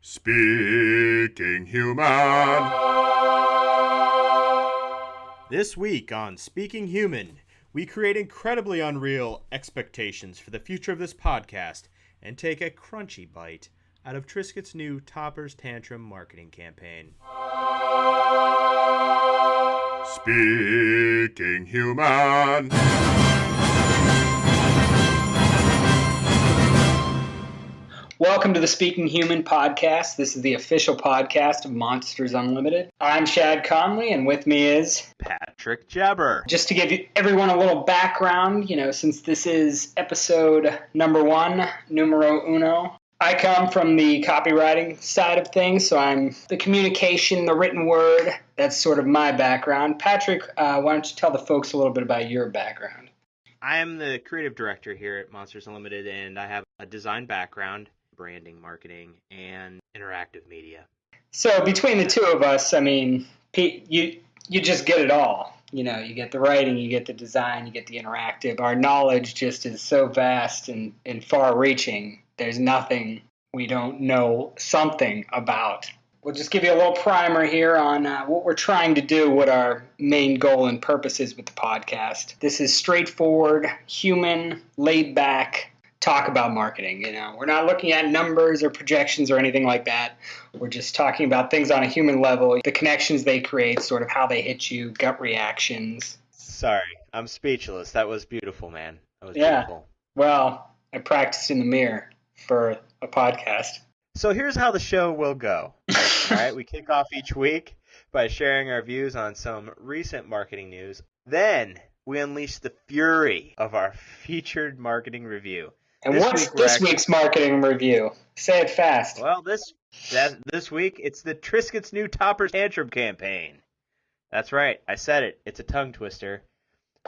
Speaking Human. This week on Speaking Human, we create incredibly unreal expectations for the future of this podcast and take a crunchy bite out of Triscuit's new Toppers Tantrum marketing campaign. Speaking Human. Welcome to the Speaking Human podcast. This is the official podcast of Monsters Unlimited. I'm Shad Conley, and with me is Patrick Jabber. Just to give everyone a little background, since this is episode number 1, numero uno, I come from the copywriting side of things, so I'm the communication, the written word. That's sort of my background. Patrick, why don't you tell the folks a little bit about your background? I am the creative director here at Monsters Unlimited, and I have a design background, branding, marketing, and interactive media. So between the two of us, you just get it all. You get the writing, you get the design, you get the interactive. Our knowledge just is so vast and far-reaching. There's nothing we don't know something about. We'll just give you a little primer here on what we're trying to do, what our main goal and purpose is with the podcast. This is straightforward, human, laid-back talk about marketing. We're not looking at numbers or projections or anything like that. We're just talking about things on a human level, the connections they create, sort of how they hit you, gut reactions. Sorry, I'm speechless. That was beautiful, man. That was beautiful. Well, I practiced in the mirror for a podcast. So here's how the show will go. All right, we kick off each week by sharing our views on some recent marketing news. Then we unleash the fury of our featured marketing review. And what's this week's marketing review? Say it fast. Well, this week, it's the Triscuit's new Toppers Tantrum campaign. That's right. I said it. It's a tongue twister.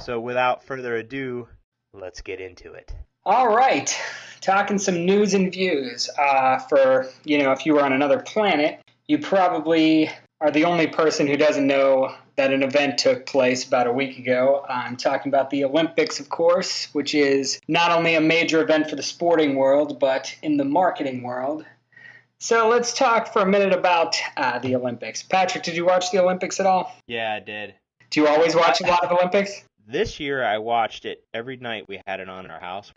So without further ado, let's get into it. All right. Talking some news and views. If you were on another planet, you probably are the only person who doesn't know that an event took place about a week ago. I'm talking about the Olympics, of course, which is not only a major event for the sporting world, but in the marketing world. So let's talk for a minute about the Olympics. Patrick, did you watch the Olympics at all? Yeah, I did. Do you always watch a lot of Olympics? This year, I watched it every night. We had it on in our house.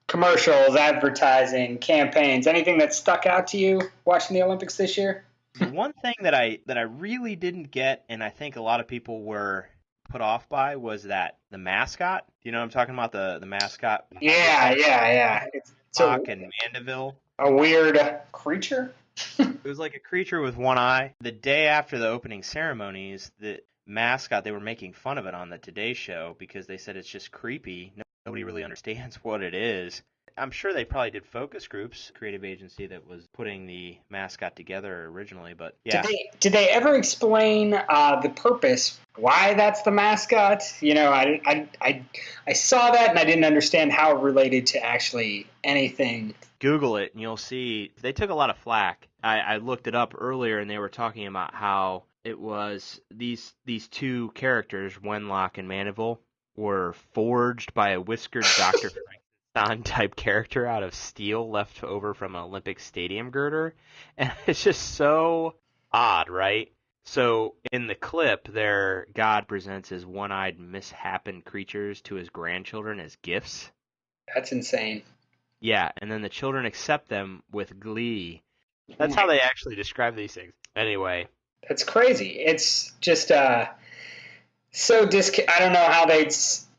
Commercials, advertising, campaigns, anything that stuck out to you watching the Olympics this year? The one thing that I really didn't get, and I think a lot of people were put off by, was that the mascot. You know what I'm talking about? The mascot? Yeah. It's Hawk and Mandeville. A weird creature? It was like a creature with one eye. The day after the opening ceremonies, the mascot, they were making fun of it on the Today Show because they said it's just creepy. Nobody really understands what it is. I'm sure they probably did focus groups, creative agency that was putting the mascot together originally, but yeah. Did they ever explain the purpose, why that's the mascot? I saw that and I didn't understand how it related to actually anything. Google it and you'll see they took a lot of flack. I looked it up earlier and they were talking about how it was these two characters, Wenlock and Mandeville, were forged by a whiskered Dr. Frankenstein-type character out of steel left over from an Olympic stadium girder. And it's just so odd, right? So in the clip there, God presents his one-eyed misshapen creatures to his grandchildren as gifts. That's insane. Yeah, and then the children accept them with glee. That's how they actually describe these things. Anyway. That's crazy. It's just I don't know how they'd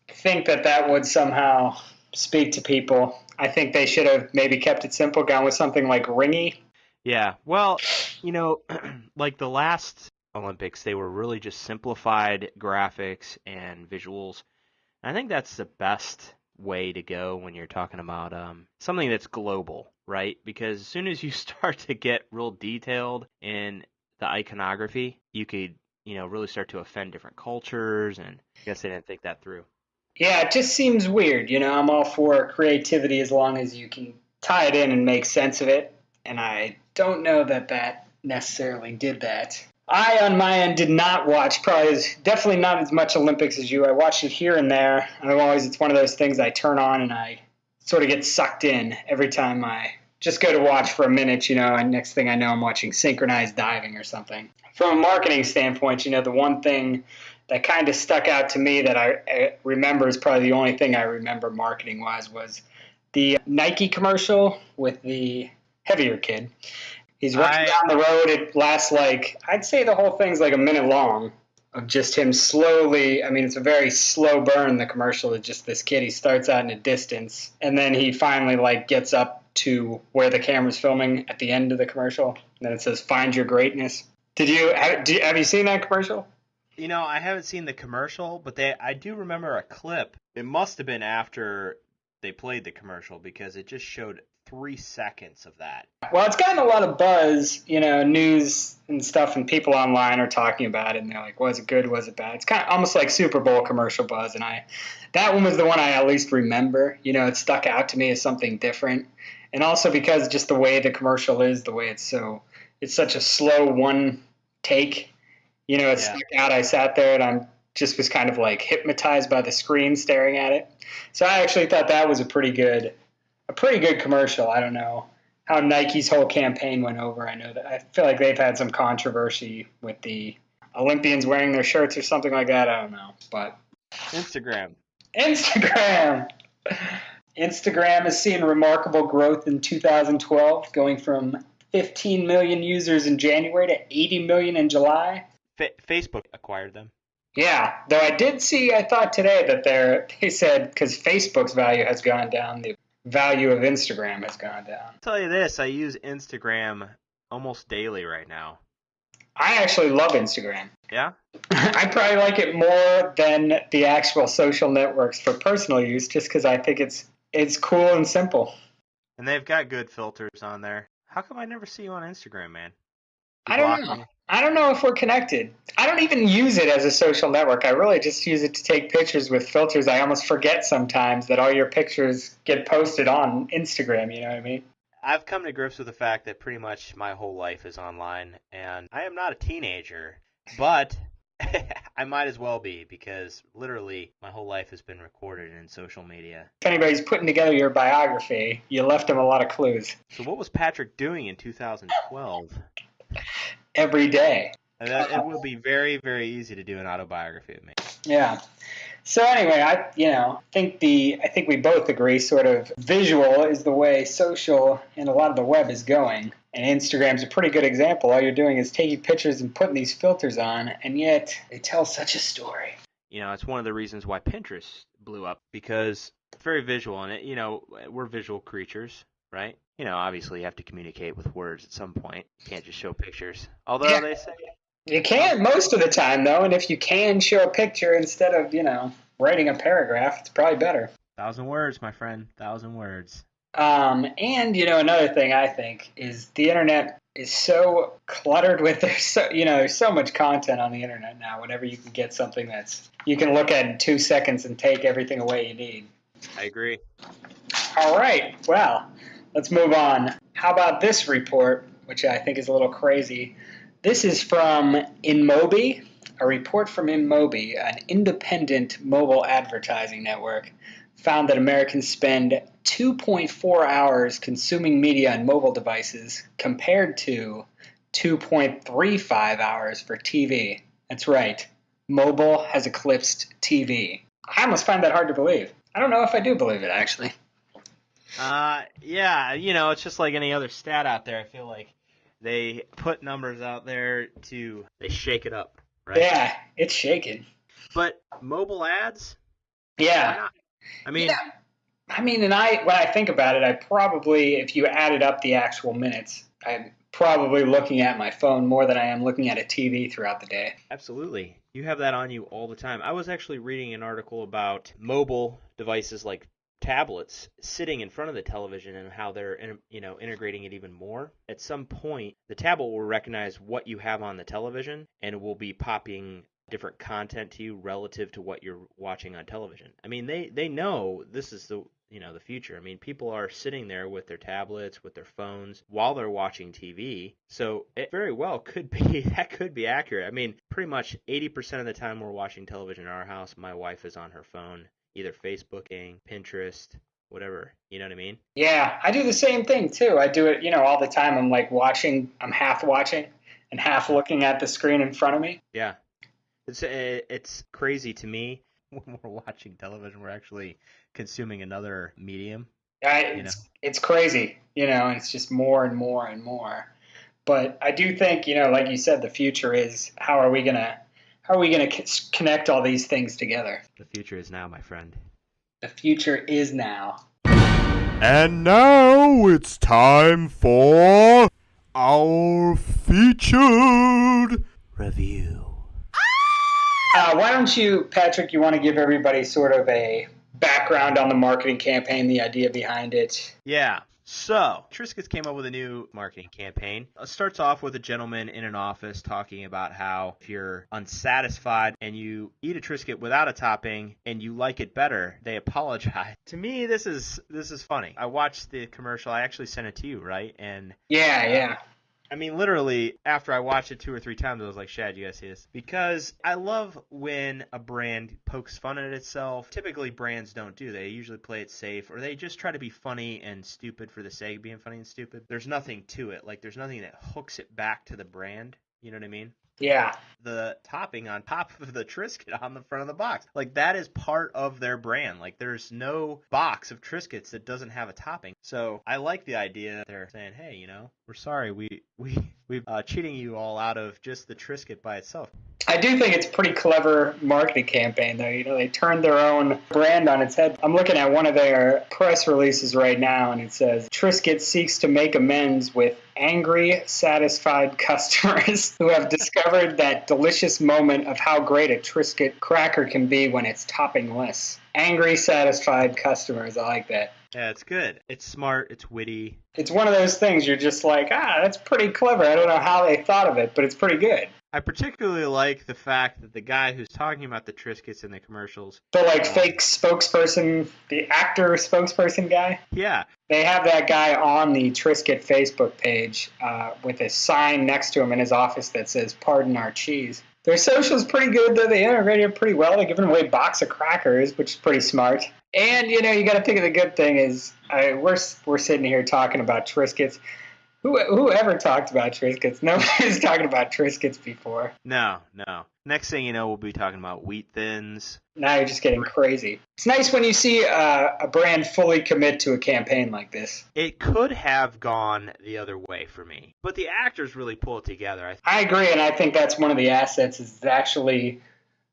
think that would somehow speak to people. I think they should have maybe kept it simple, gone with something like Ringy. Yeah, well, like the last Olympics, they were really just simplified graphics and visuals. And I think that's the best way to go when you're talking about something that's global, right? Because as soon as you start to get real detailed in the iconography, you could really start to offend different cultures, and I guess they didn't think that through. Yeah, it just seems weird. I'm all for creativity as long as you can tie it in and make sense of it, and I don't know that necessarily did that. I, on my end, did not watch, definitely not as much Olympics as you. I watched it here and there. It's one of those things I turn on and I sort of get sucked in every time I just go to watch for a minute, and next thing I know, I'm watching synchronized diving or something. From a marketing standpoint, the one thing that kind of stuck out to me that I remember is probably the only thing I remember marketing-wise was the Nike commercial with the heavier kid. He's running down the road. It lasts I'd say the whole thing's like a minute long of just him slowly. I mean, it's a very slow burn, the commercial. It's just this kid. He starts out in a distance, and then he finally gets up to where the camera's filming at the end of the commercial. And then it says, "Find your greatness." Have you seen that commercial? I haven't seen the commercial, but I do remember a clip. It must have been after they played the commercial because it just showed 3 seconds of that. Well, it's gotten a lot of buzz, news and stuff, and people online are talking about it, and they're like, was it good, was it bad? It's kind of almost like Super Bowl commercial buzz, and that one was the one I at least remember. It stuck out to me as something different, and also because just the way the commercial is, the way it's such a slow one take, it stuck out. I sat there, and I just was kind of hypnotized by the screen staring at it. So I actually thought that was a pretty good commercial. I don't know how Nike's whole campaign went over. I feel like they've had some controversy with the Olympians wearing their shirts or something like that. I don't know, but Instagram has seen remarkable growth in 2012, going from 15 million users in January to 80 million in July. Facebook acquired them. Yeah, though I thought today that they said because Facebook's value has gone down, the value of Instagram has gone down. I'll tell you this, I use Instagram almost daily right now. I actually love Instagram. Yeah? I probably like it more than the actual social networks for personal use, just because I think it's cool and simple. And they've got good filters on there. How come I never see you on Instagram, man? I don't know. I don't know if we're connected. I don't even use it as a social network. I really just use it to take pictures with filters. I almost forget sometimes that all your pictures get posted on Instagram, you know what I mean? I've come to grips with the fact that pretty much my whole life is online, and I am not a teenager, but I might as well be because literally my whole life has been recorded in social media. If anybody's putting together your biography, you left them a lot of clues. So what was Patrick doing in 2012? Every day. It will be very, very easy to do an autobiography of me. Yeah. So anyway, I think we both agree sort of visual is the way social and a lot of the web is going. And Instagram's a pretty good example. All you're doing is taking pictures and putting these filters on, and yet they tell such a story. It's one of the reasons why Pinterest blew up because it's very visual, and we're visual creatures, right? Obviously you have to communicate with words at some point. You can't just show pictures. Although they say you can most of the time, though, and if you can show a picture instead of, writing a paragraph, it's probably better. 1,000 words, my friend. 1,000 words. And, another thing I think is the internet is so cluttered with, there's so much content on the internet now. Whenever you can get something you can look at in 2 seconds and take everything away you need. I agree. All right. Well, let's move on. How about this report, which I think is a little crazy? This is from InMobi, a report from InMobi, an independent mobile advertising network, found that Americans spend 2.4 hours consuming media on mobile devices compared to 2.35 hours for TV. That's right. Mobile has eclipsed TV. I almost find that hard to believe. I don't know if I do believe it, actually. Yeah, it's just like any other stat out there. I feel like they put numbers out there they shake it up, right? Yeah, it's shaking. But mobile ads? Yeah. Why not? When I think about it, I probably, if you added up the actual minutes, I'm probably looking at my phone more than I am looking at a TV throughout the day. Absolutely. You have that on you all the time. I was actually reading an article about mobile devices like tablets sitting in front of the television and how they're integrating it even more. At some point, the tablet will recognize what you have on the television and it will be popping different content to you relative to what you're watching on television. I mean, they know this is the future. I mean, people are sitting there with their tablets, with their phones while they're watching TV. So it very well could be accurate. I mean, pretty much 80% of the time we're watching television in our house, my wife is on her phone, either Facebooking, Pinterest, whatever. You know what I mean? Yeah, I do the same thing too. I do it, all the time. I'm like I'm half watching and half looking at the screen in front of me. Yeah. It's crazy to me when we're watching television, we're actually consuming another medium. It's crazy, and it's just more and more and more. But I do think, like you said, the future is how are we gonna connect all these things together? The future is now, my friend. The future is now. And now it's time for our featured Review. Why don't you, Patrick, you want to give everybody sort of a background on the marketing campaign, the idea behind it? Yeah. So, Triscuit came up with a new marketing campaign. It starts off with a gentleman in an office talking about how if you're unsatisfied and you eat a Triscuit without a topping and you like it better, they apologize. To me, this is funny. I watched the commercial. I actually sent it to you, right? And Yeah. I mean, literally, after I watched it 2 or 3 times, I was like, Shad, you guys see this? Because I love when a brand pokes fun at itself. Typically, brands don't do. They usually play it safe, or they just try to be funny and stupid for the sake of being funny and stupid. There's nothing to it. Like, there's nothing that hooks it back to the brand. You know what I mean? Yeah. The topping on top of the Triscuit on the front of the box. Like, that is part of their brand. Like, there's no box of Triscuits that doesn't have a topping. So I like the idea that they're saying, hey, we're sorry. We've cheating you all out of just the Triscuit by itself. I do think it's a pretty clever marketing campaign, though. They turned their own brand on its head. I'm looking at one of their press releases right now, and it says, Triscuit seeks to make amends with angry, satisfied customers who have discovered that delicious moment of how great a Triscuit cracker can be when it's toppingless. Angry, satisfied customers. I like that. Yeah, it's good. It's smart. It's witty. It's one of those things you're just like, that's pretty clever. I don't know how they thought of it, but it's pretty good. I particularly like the fact that the guy who's talking about the Triscuits in the commercials. The fake spokesperson, the actor spokesperson guy? Yeah. They have that guy on the Triscuit Facebook page with a sign next to him in his office that says, pardon our cheese. Their social's pretty good, though. They integrated it pretty well. They're giving away a box of crackers, which is pretty smart. And, you got to think of the good thing is we're sitting here talking about Triscuits. Who ever talked about Triscuits? Nobody's talking about Triscuits before. No. Next thing you know, we'll be talking about Wheat Thins. Now you're just getting crazy. It's nice when you see a brand fully commit to a campaign like this. It could have gone the other way for me, but the actors really pull it together. I agree, and I think that's one of the assets is it's actually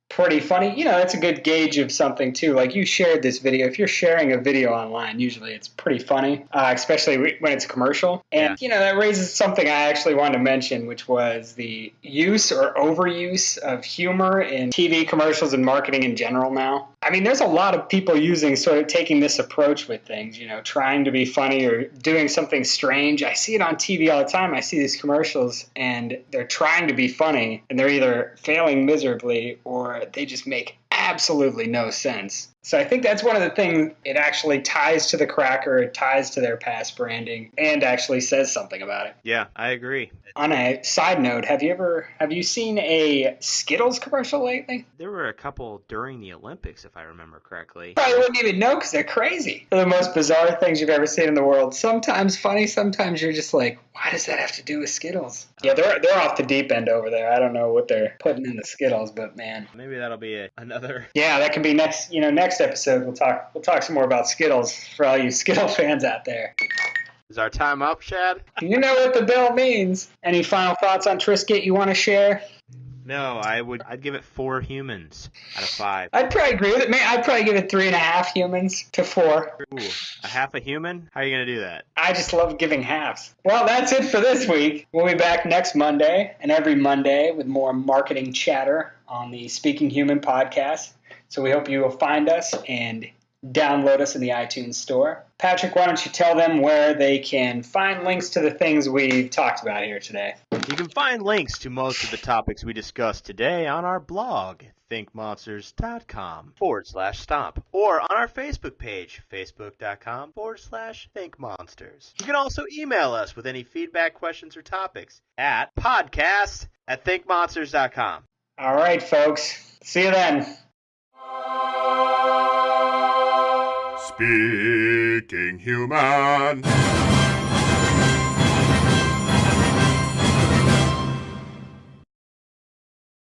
pretty funny. It's a good gauge of something, too. Like, you shared this video. If you're sharing a video online, usually it's pretty funny, especially when it's a commercial. And, that raises something I actually wanted to mention, which was the use or overuse of humor in TV commercials and marketing in general now. I mean, there's a lot of people taking this approach with things, trying to be funny or doing something strange. I see it on TV all the time. I see these commercials, and they're trying to be funny, and they're either failing miserably or they just make absolutely no sense. So I think that's one of the things, it actually ties to the cracker, it ties to their past branding, and actually says something about it. Yeah, I agree. On a side note, have you seen a Skittles commercial lately? There were a couple during the Olympics, if I remember correctly. Probably wouldn't even know because they're crazy. They're the most bizarre things you've ever seen in the world. Sometimes funny, sometimes you're just like, why does that have to do with Skittles? Yeah, they're off the deep end over there. I don't know what they're putting in the Skittles, but man. Maybe that'll be another. Yeah, that can be next episode. We'll talk some more about Skittles for all you Skittle fans out there. Is our time up, Shad? You know what the bell means. Any final thoughts on Triscuit you want to share? No, I'd give it 4 humans out of 5. I'd probably agree with it. Man, I'd probably give it 3.5 humans to 4. Ooh, a half a human? How are you going to do that? I just love giving halves. Well, that's it for this week. We'll be back next Monday and every Monday with more marketing chatter on the Speaking Human podcast. So we hope you will find us and download us in the iTunes store. Patrick, why don't you tell them where they can find links to the things we've talked about here today? You can find links to most of the topics we discussed today on our blog, thinkmonsters.com/stomp, or on our Facebook page, facebook.com/thinkmonsters. You can also email us with any feedback, questions, or topics at podcast@thinkmonsters.com. All right, folks. See you then. Speaking Human.